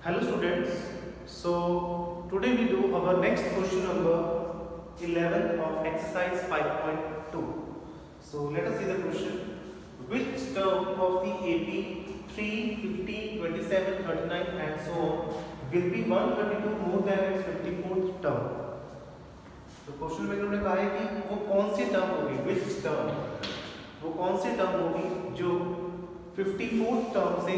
Hello students, so today we do our next question number 11 of exercise 5.2. So let us see the question. Which term of the AP 3, 15, 27, 39 and so on will be 132 more than its 54th term? तो question में इन्होंने कहा है कि वो कौन सी term होगी, which term, वो कौन सी टर्म होगी जो 54th टर्म से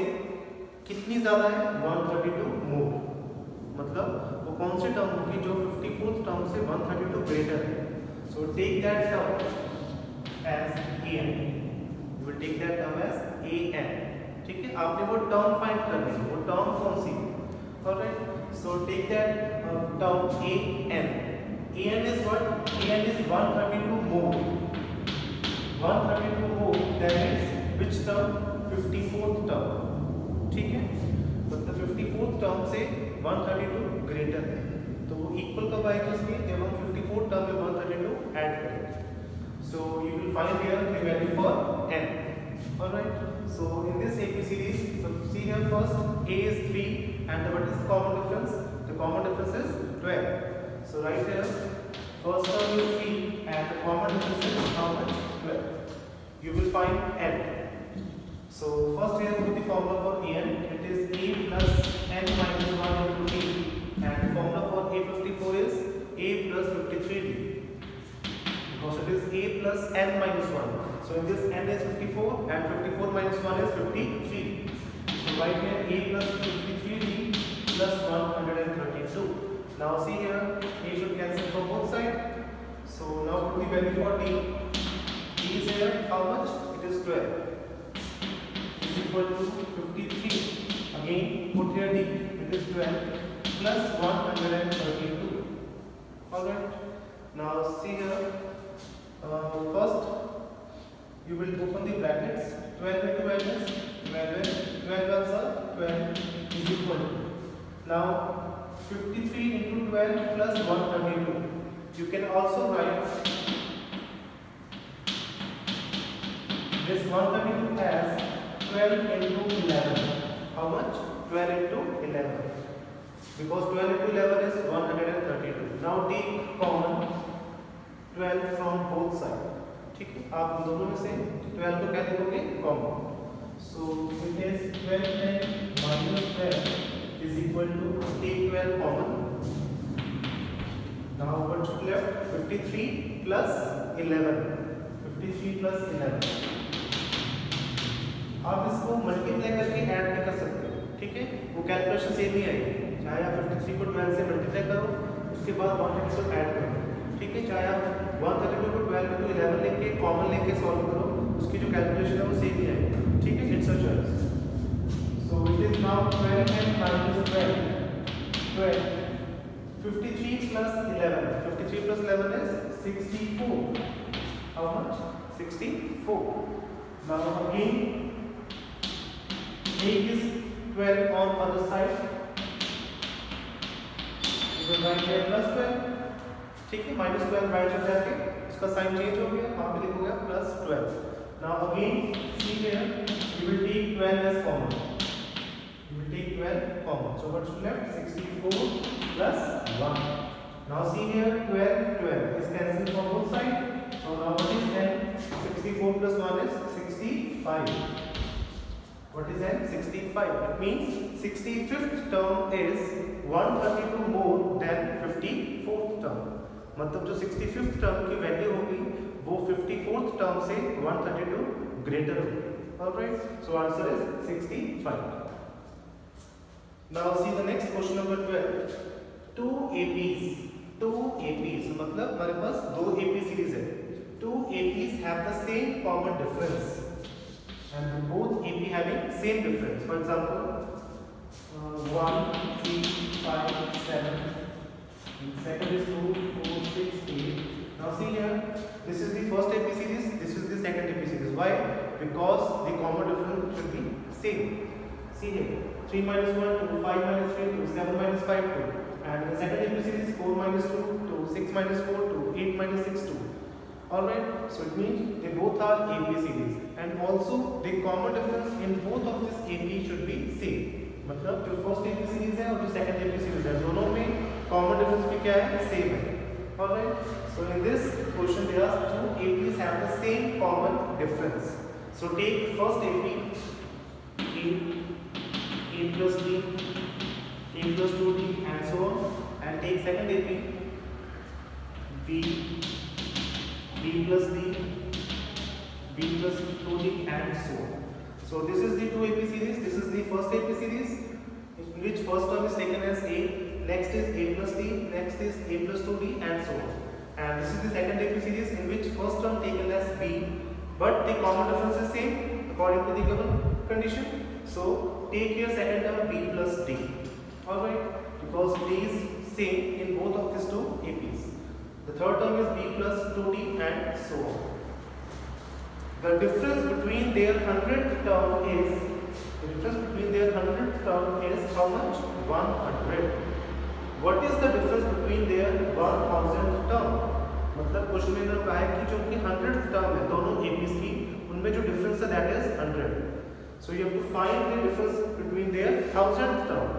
कितनी ज़्यादा है 132 मोर, मतलब वो कौन सी टर्म होगी जो 54th टर्म से 132 ग्रेटर है. So take that term as an, you will take that term as an. ठीक है, आपने वो टर्म फाइंड करनी है, वो टर्म कौन सी है. Alright, so take that term an is what? An is 132 more, 132 more than its which term? 54th term. ठीक है, मतलब 54th टर्म से 132 ग्रेटर है, तो वो इक्वल कब आएगा इसमें, जब हम 54th टर्म में 132 ऐड करेंगे. So you will find here the value for n. Alright, so in this AP series, so see here first a is 3 and what is the common difference? The common difference is 12. So right here first term is 3 and the common difference is how much? 12. You will find n. So first we have put the formula for an. It is a plus n minus 1 into d, and the formula for a54 is a plus 53d, because it is a plus n minus 1. So in this n is 54 and 54 minus 1 is 53. So write here a plus 53d plus 132. Now see here, a should cancel from both sides. So now put the value for d. D is here how much? It is 12. Is equal to 53. Again put here d, it is 12 plus 132. Alright, now see here, first you will open the brackets. 12 into 12 is 12, 12 ones are 12 is equal to, now 53 into 12 plus 132. You can also write this 132 as 12 into 11. How much? 12 into 11. Because 12 into 11 is 132. Now take common 12 from both sides. ठीक है, आप दोनों में से 12 को क्या लिखोगे? Common. So it is 12 minus 12 is equal to, take 12 common. Now what should left? 53 plus 11. 53 plus 11. आप इसको मल्टीप्लाई करके ऐड भी कर सकते हो. ठीक है, वो कैलकुलेशन सेम ही आएगी, चाहे आप 53 को 12 से मल्टीप्लाई करो, उसके बाद 132 ऐड करो. ठीक है, चाहे आप 132 को 12 into 11 लेके कॉमन लेके सॉल्व करो, उसकी जो कैलकुलेशन है वो सेम ही आएगी. ठीक है, it's a choice. So it is now 12 and minus 12. 12. 53 plus 11. 53 plus 11 is 64. How much? 64. Now again make this 12 on other side. You will write here plus 12. ठीक है, minus 12 राइट साइड जाके उसका sign change हो गया, वहाँ पे लिखोगे plus 12. Now again see here, you will take 12 as common. You will take 12 common. So what's left? 64 plus 1. Now see here, 12 is cancelled from both sides. So now what is n? 64 plus 1 is 65. What is n? 65. It means 65th term is 132 more than 54th term. मतलब जो 65th term की value होगी वो 54th term से 132 greater होगी. Alright, so answer is 65. Now see the next question number 12. Two APs मतलब हमारे पास दो AP सीरीज है. Two APs have the same common difference and both AP having same difference. For example, 1, 3, 5, 7. Second is 2, 4, 6, 8. Now see here, this is the first AP series, this is the second AP series. Why? Because the common difference should be same. See here, 3 minus 1, 2, 5 minus 3, 2, 7 minus 5, 2. And the second AP series, 4 minus 2, 2, 6 minus 4, 2, 8 minus 6, 2. Alright, so it means they both are AP series. And also the common difference in both of this AP should be same. मतलब जो first AP series है और जो second AP series है दोनों में common difference भी क्या है, सेम है। Alright, so in this question they are two APs have the same common difference. So take first AP a plus b, a plus 2d and so on, and take second AP b plus d, b plus 2d and so on. So this is the two AP series. This is the first AP series in which first term is taken as a, next is a plus d, next is a plus 2d and so on. And this is the second AP series in which first term taken as b, but the common difference is same according to the given condition. So take here second term b plus d. Alright, because d is same in both of these two APs. The third term is b plus 2d and so on. The difference between their 100th term is how much? 100. What is the difference between their 1000th term? मतलब question में इन्होंने कहा है कि जो उनकी 100th term है दोनों APs की, उनमें जो डिफरेंस है that is 100. So you have to find the difference between their 1000th term.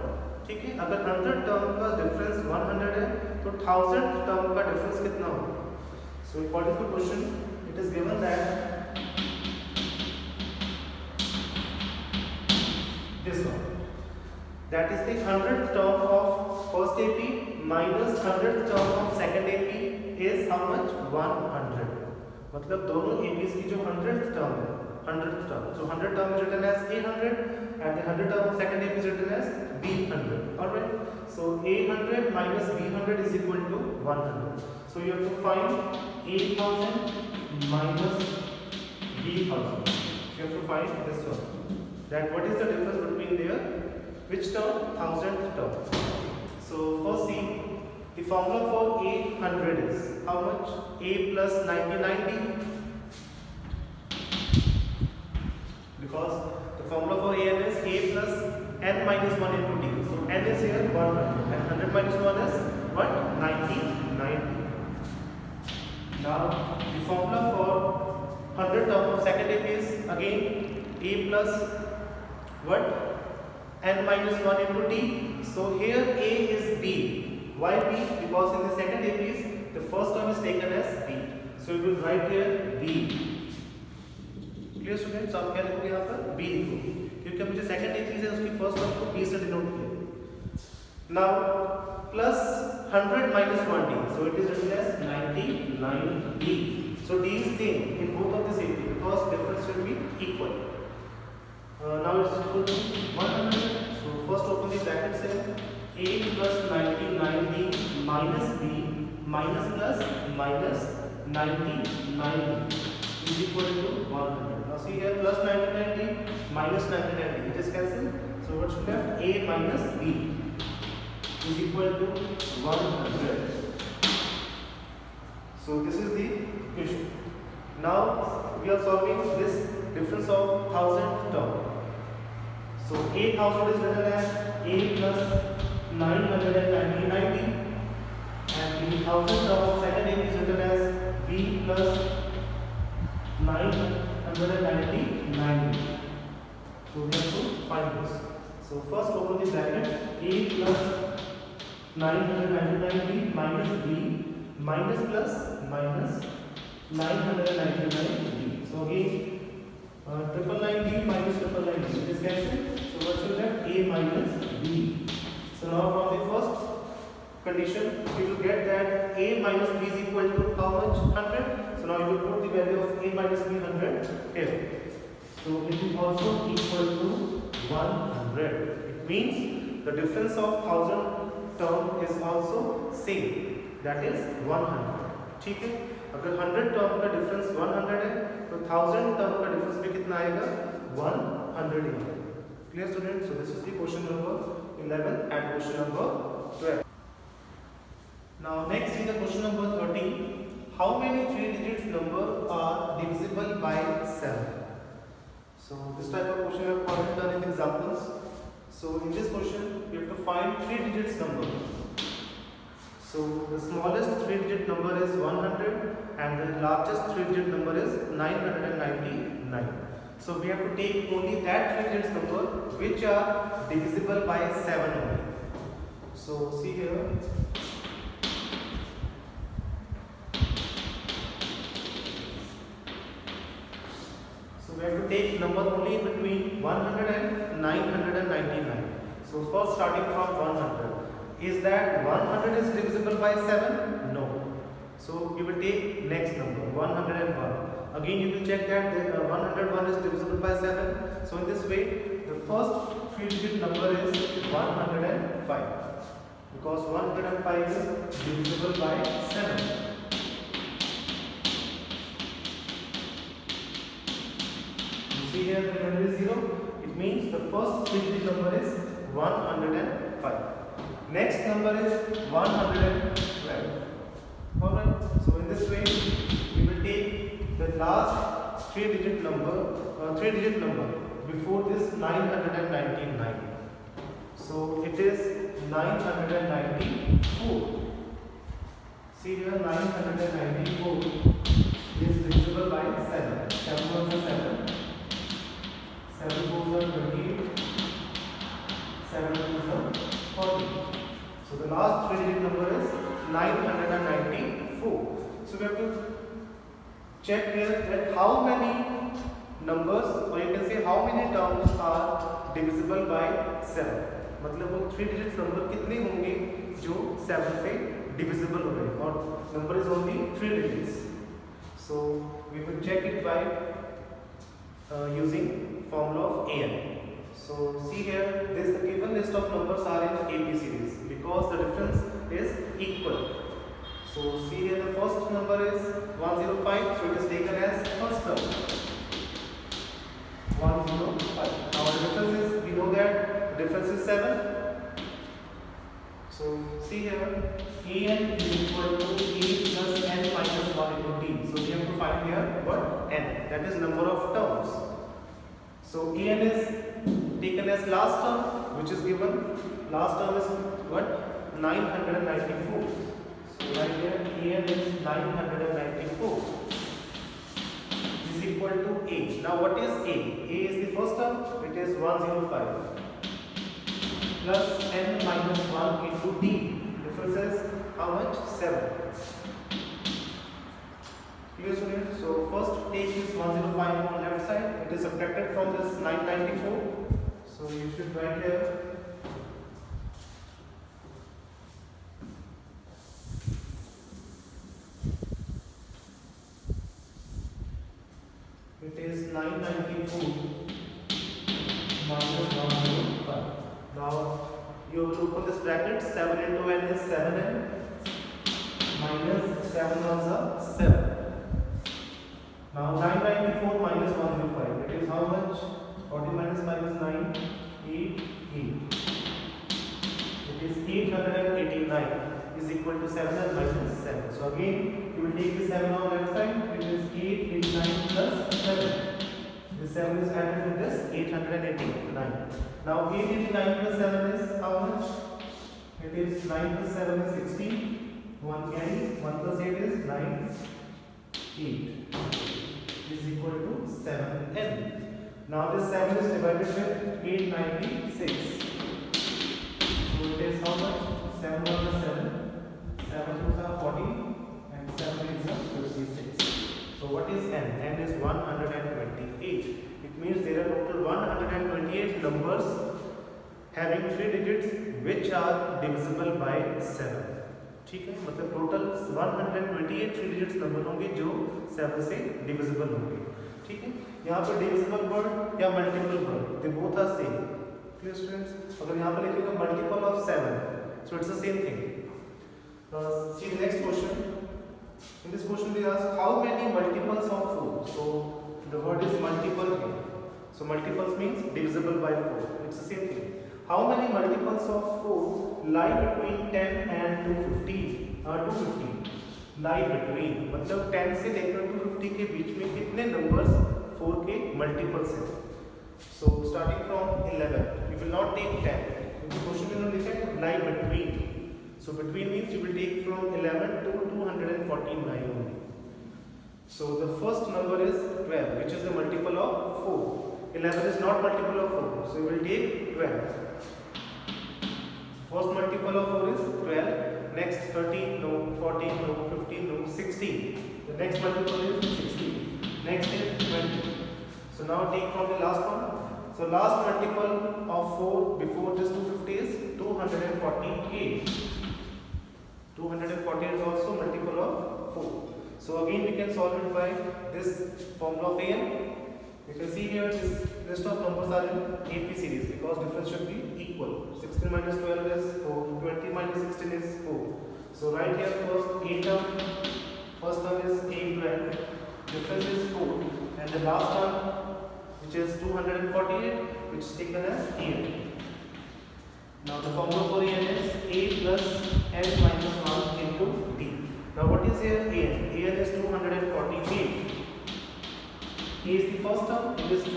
ठीक है, अगर 100 टर्म का डिफरेंस 100 है तो 1000th टर्म का डिफरेंस कितना होगा? So according to question it is given that this one, that is the 100th term of first AP minus 100th term of second AP is how much? 100. मतलब दोनों APs की जो 100th term है, 100th term. So 100 term is written as A100 and the 100 term of second AP is written as B100. Alright. So A100 minus B100 is equal to 100. So you have to find A1000 minus B1000. You have to find this one. That what is the difference between their which term? 1000th term. So first see the formula for A100 is how much? A plus 99D. Because the formula for an is a plus n minus 1 into d. So n is here 100 and 100 minus 1 is what? 90. Now the formula for 100 term of second AP is again a plus what? N minus 1 into d. So here a is b. Why b? Because in the second APs the first term is taken as b. So we will write here b. Clear students, आप क्या लिखोगे यहाँ पर? b लिखोगे, क्योंकि मुझे second APs है उसकी फर्स्ट टर्म को b से डिनोट किया। Now plus 100 minus 1d, so it is written as 99d. So d is same in both of this AP because difference should be equal. Now it is equal to 100. So first open the brackets here. a plus 99d minus b minus plus minus 99d is equal to 100. Now see here plus 99d minus 99d, it is cancelled. So what should have? A minus b is equal to 100. So this is the equation. Now we are solving this difference of 1000th term. So A1000 is written as A plus 999d and the 1000th term of second AP is written as B plus 999. So we have to find this. So first open the bracket. A plus 999b minus b minus plus minus 999b. So again 999b minus 999b. It is cancelled. So what should we have? A minus b. So now from the first condition we will get that A minus b is equal to how much? 100. So now you will put the value of A minus b 100 here. So it is also equal to 100. It means the difference of 1000 term is also same, that is 100. ठीक है, अगर 100 term का difference 100 है तो 1000 term का difference भी कितना आएगा? 100 ही आएगा। Clear student? So this is the question number 11 and question number 12. Now next is the question number 13. How many 3 digits number are divisible by 7? So this type of question we have already done in the examples. So in this question we have to find 3 digits number. So the smallest 3 digit number is 100 and the largest 3 digit number is 999. So we have to take only that 3 digits number which are divisible by 7 only. So see here. So we have to take number only between 100 and 999. So first starting from 100. Is that 100 is divisible by 7? No. So we will take next number 101. Again you will check that 101 is divisible by 7. So in this way the first 3 digit number is 105. Because 105 is divisible by 7. See here the value is 0. It means the first 3 digit number is 105. Next number is 112. Alright. So in this way we will take the last 3 digit number before this 999. So it is 994. See here 994 is divisible by 7. 7 ones are 7. 7 fours are 28, 7 twos are 40. So the last 3 digit number is 994. So we have to check here that how many numbers, or you can say how many terms are divisible by 7. मतलब वो 3 digit number कितने होंगे जो 7 से divisible हो रहे, और number is only 3 digits. So we will check it by using formula of AN. So see here, this given list of numbers are in AP series because the difference is equal. So see here the first number is 105, so it is taken as first term 105. Now the difference is, we know that the difference is 7. So see here AN is equal to A plus N minus 1 into T. So we have to find here what? N, that is number of terms. So AN is taken as last term, which is given. Last term is what? 994. So right here AN is 994. Is equal to A. Now what is A? A is the first term. It is 105 plus N minus 1 into D. Difference is how much? 7. Clear students? So first take this 105 on left side. It is subtracted from this 994. So you should write here it is 994 minus 105. Now you have to open this bracket. 7 into N is 7N minus 7 ones are 7. Now 994 minus 105. It is how much? 40 minus minus 9, 8, 8. It is 889 is equal to 7 and minus 7. So again you will take the 7 on left side. It is 889 plus 7. This 7 is added with this 889. Now 889 plus 7 is how much? It is 9 plus 7 is 16. 1 carry. 1 plus 8 is 9. 8 is equal to 7n. Now this 7 is divided with 896. So it is how much? 7 1 is 7. 7 2s are 40 and 7 8s are 56. So what is n? N is 128. It means there are total 128 numbers having 3 digits which are divisible by 7. ठीक है, मतलब total 128 3 digits number होंगे जो 7 से divisible होंगे. ठीक है, यहाँ पर डिविजिबल वर्ड या multiple word they both are same. Clear students? अगर यहाँ पर लिखेगा multiple of 7, so it's the same thing. See the next question. In this question they ask how many multiples of 4. So the word is multiple here. So multiples means divisible by 4. It's the same thing. How many multiples of 4 lie between 10 and 250? Lie between मतलब 10 से लेकर 250 के बीच में कितने numbers 4 के multiples हैं? So starting from 11, you will not take 10. क्योंकि question में लिखा है lie between. So between means you will take from 11 to 249 only. So the first number is 12, which is the multiple of 4. 11 is not multiple of 4, so we will take 12. First multiple of 4 is 12. Next 13, no. 14, no. 15, no. 16. The next multiple is 16. Next is 20. So now take from the last one. So last multiple of 4 before this 250 is 248. 248 is also multiple of 4. So again we can solve it by this formula of an. You can see here this list of numbers are in AP series because difference should be equal. 16 minus 12 is 4. 20 minus 16 is 4. So right here first term is 812. Difference is 4. And the last one, which is 248, which is taken as an. Now the formula for an is a plus n minus 1 into d. Now what is here an? An is 248. A is the first term, it is 12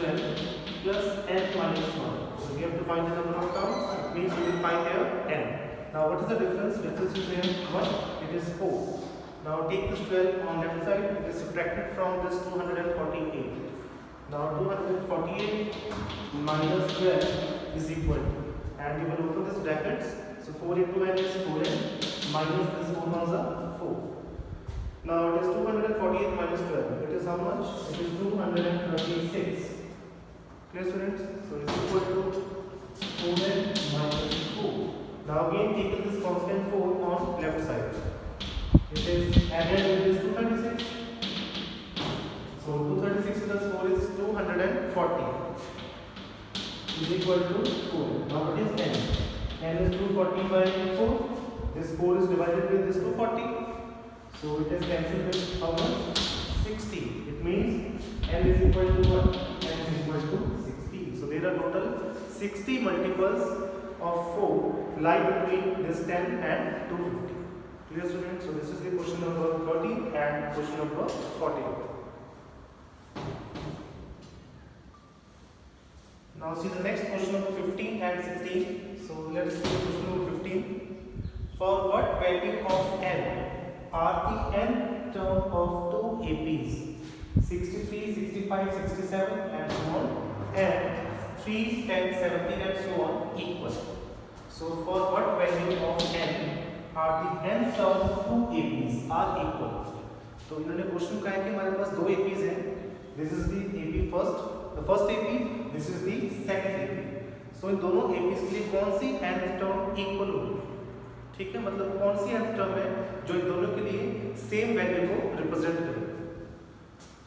plus n minus 1. So we have to find the number of terms, it means we will find here n. Now what is the difference? Difference is here 1, it is 4. Now take this 12 on left side, it is subtracted from this 248. Now 248 minus 12 is equal to, and you will open this brackets. So 4 into n is 4n minus this 4 ones are 4. Now it is 248 minus 12. It is how much? It is 236. Clear, students? So it is equal to 4n minus 4. Now again take this constant 4 on left side. It is added with this 236. So 236 plus 4 is 240. Is equal to 4. Now what is n? N is 240 by 4. This 4 is divided with this 240. So it is cancelled with how much? 60. It means n is equal to what? N is equal to 60. So there are total 60 multiples of 4 lie between this 10 and 250. Clear, students? So this is the question number 13 and question number 14. Now see the next question number 15 and 16. So let us see the question number 15. For what value of n are the n term of two APs 63, 65, 67 and so on, and 3, 10, 17 and so on equal? So for what value of n are the n term of two APs are equal? तो इन्होंने question कहा है कि हमारे पास दो APs हैं. This is the AP first, the first AP. This is the second AP. So इन दोनों APs के लिए कौन सी nth term equal होगी? ठीक है, मतलब कौन सी nth term है जो इन दोनों के लिए सेम वैल्यू को रिप्रेजेंट करे.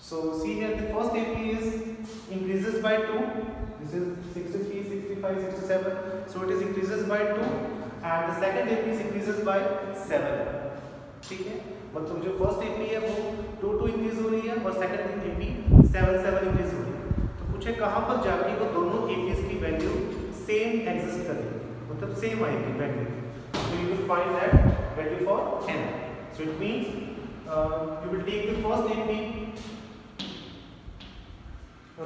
So see here the first AP is increases by 2. This is 63, 65, 67. So it is increases by 2 and the second AP is increases by 7. ठीक है, मतलब जो फर्स्ट AP है वो 2 इंक्रीज हो रही है और सेकंड AP 7 इंक्रीज हो रही है. तो पूछे कहाँ पर जाके वो दोनों APs की वैल्यू सेम एग्जिस्ट करेगी, मतलब सेम आएगी value. So you will find that value for n. So it means you will take the first AP, you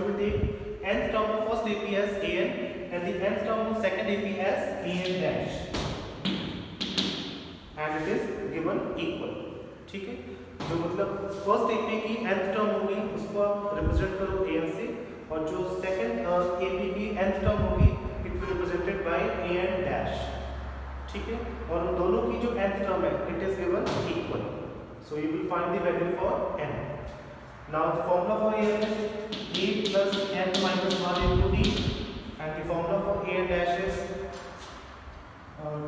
will take nth term of first AP as an and the nth term of second AP as an dash, and it is given equal. ठीक है, जो मतलब first AP की nth term होगी उसको आप represent करो an से, और जो सेकंड AP की nth टर्म होगी it will represented by an dash. ठीक है, और उन दोनों की जो nth टर्म है it is given equal. So you will find the value for n. Now the formula for an is a plus n minus 1 into d, and the formula for an dash is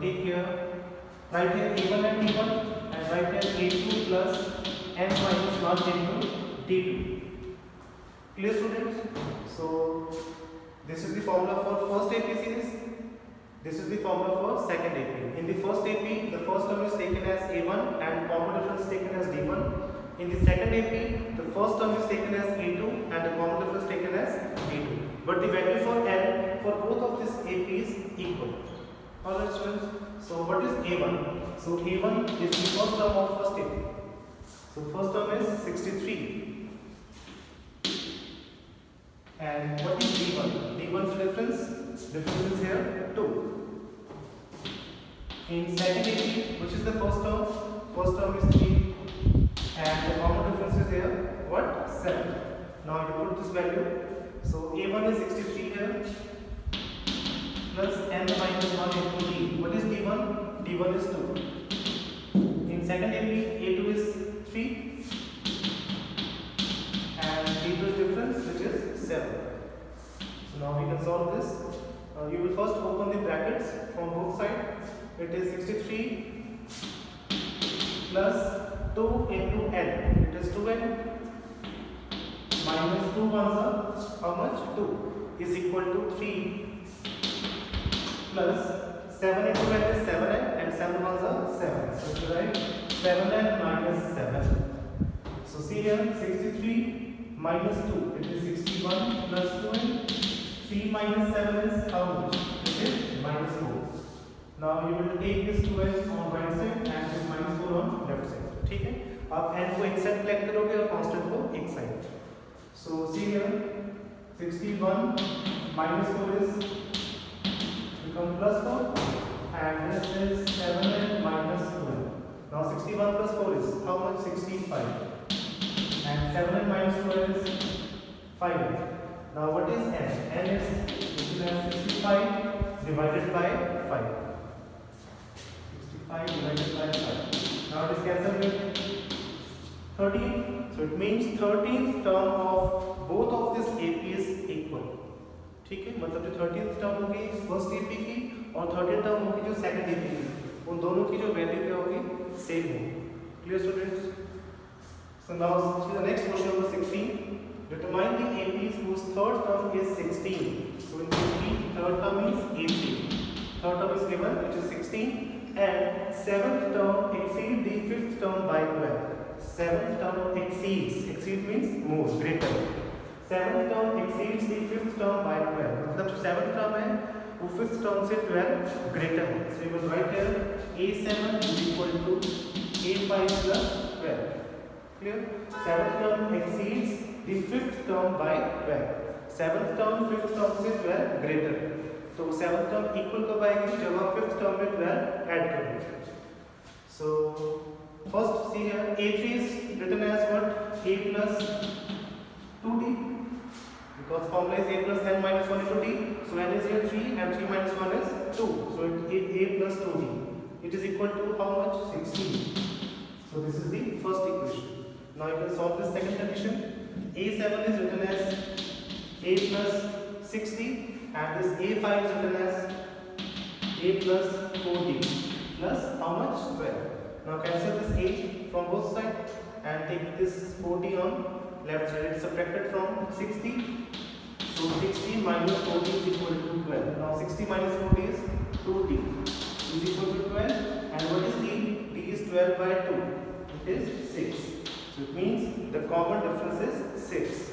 take here, write here a1 and d1 and write here a2 plus n minus 1 into d2. Clear, students? So this is the formula for first AP series. This is the formula for second AP. In the first AP, the first term is taken as a1 and common difference taken as d1. In the second AP, the first term is taken as a2 and the common difference taken as d2. But the value for n for both of these AP is equal. Alright, students. So what is a1? So a1 is the first term of first AP. So first term is 63. And what is d1? d1's difference? Difference is here 2. In second AP, which is the first term is 3 and the common difference is 7. Now you put this value. So A1 is 63 here plus n minus 1 into D. What is D1? D1 is 2. In second AP, A2 is 3 and D2 is difference, which is 7. So now we can solve this. You will first open the brackets from both sides. It is 63 plus 2 into n. It is 2n minus 2 ones are how much? 2 is equal to 3 plus 7 into n is 7n and 7 ones are 7. So you write 7n minus 7. So see here 63 minus 2, it is 61 plus 2n. 3 minus 7 is how much? It is minus 4. Now you will take this 2n on right side and this minus 4 on left side. ठीक है? आप n को एक side plug करोगे और constant को एक side. So see here 61 minus 4 is become plus 4 and this is 7n minus 12. Now 61 plus 4 is how much? 65 and 7n minus 12 is 5n. Now what is n? N is 65 divided by 5. 65 divided by 5. Now it is cancelled with 13. So it means 13th term of both of this AP is equal. ठीक है, मतलब जो 13th term होगी first AP की और 13th term होगी जो second AP की, उन दोनों की जो वैल्यू क्या होगी? सेम होगी. Clear students? So now see the next question number 16. Determine the APs whose third term is 16. So in AP, third term is AP. Third term is given, which is 16, and seventh term exceeds the fifth term by 12. Seventh term exceeds. Exceed means more, greater. Seventh term exceeds the fifth term by 12. मतलब जो seventh term है वो fifth term से 12 greater है. So you will write here A7 is equal to A5 plus 12. Clear? Seventh term exceeds the fifth term by 12. Seventh term fifth term से 12 greater. तो seventh term equal कब आएगी? जब आप fifth term में 12 add करोगे. So first see here A3 is written as what? A plus 2D, because formula is A plus n minus 1 into D. So n is here 3 and 3 minus 1 is 2. So it is A plus 2D. It is equal to how much? 16. So this is the first equation. Now you can solve this second condition. A7 is written as A plus 60 and this A5 is written as A plus 4D plus how much? 12. Now cancel this 8 from both sides and take this 40 on left side. It is subtracted from 60. So 60 minus 40 is equal to 12. Now 60 minus 40 is 2D is equal to 12. And what is D? D is 12 by 2. It is 6. So it means the common difference is 6.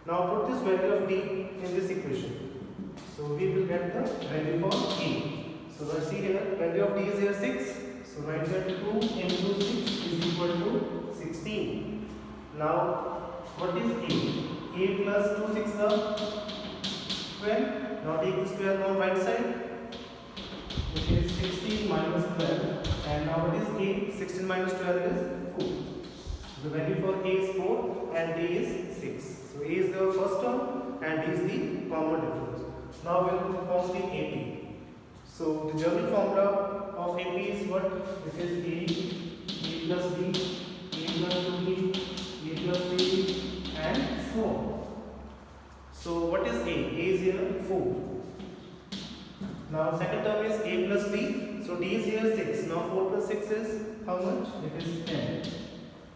Now put this value of D in this equation. So we will get the value for E. So let's see here. Value of D is here 6. So write that 2 into 6 is equal to 16. Now what is A? A plus 2 6 are 12. Now take this 12 on right side. It is 16 minus 12. And now what is A? 16 minus 12 is 4. The value for A is 4 and D is 6. So A is the first term and D is the common difference. Now we will perform the AP. So the general formula of AP is what? It is A plus B, A plus 2B, A plus 3B and 4. So what is A? A is here 4. Now second term is A plus D. So D is here 6. Now 4 plus 6 is how much? It is 10.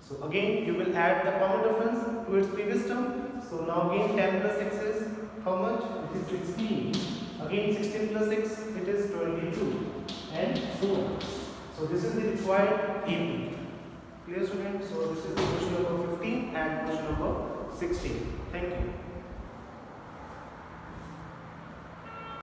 So again you will add the common difference to its previous term. So now again 10 plus 6 is how much? It is 16. Again 16 plus 6 it is 22 and so on. So this is the required AP. Clear students? So this is the question number 15 and question number 16. Thank you.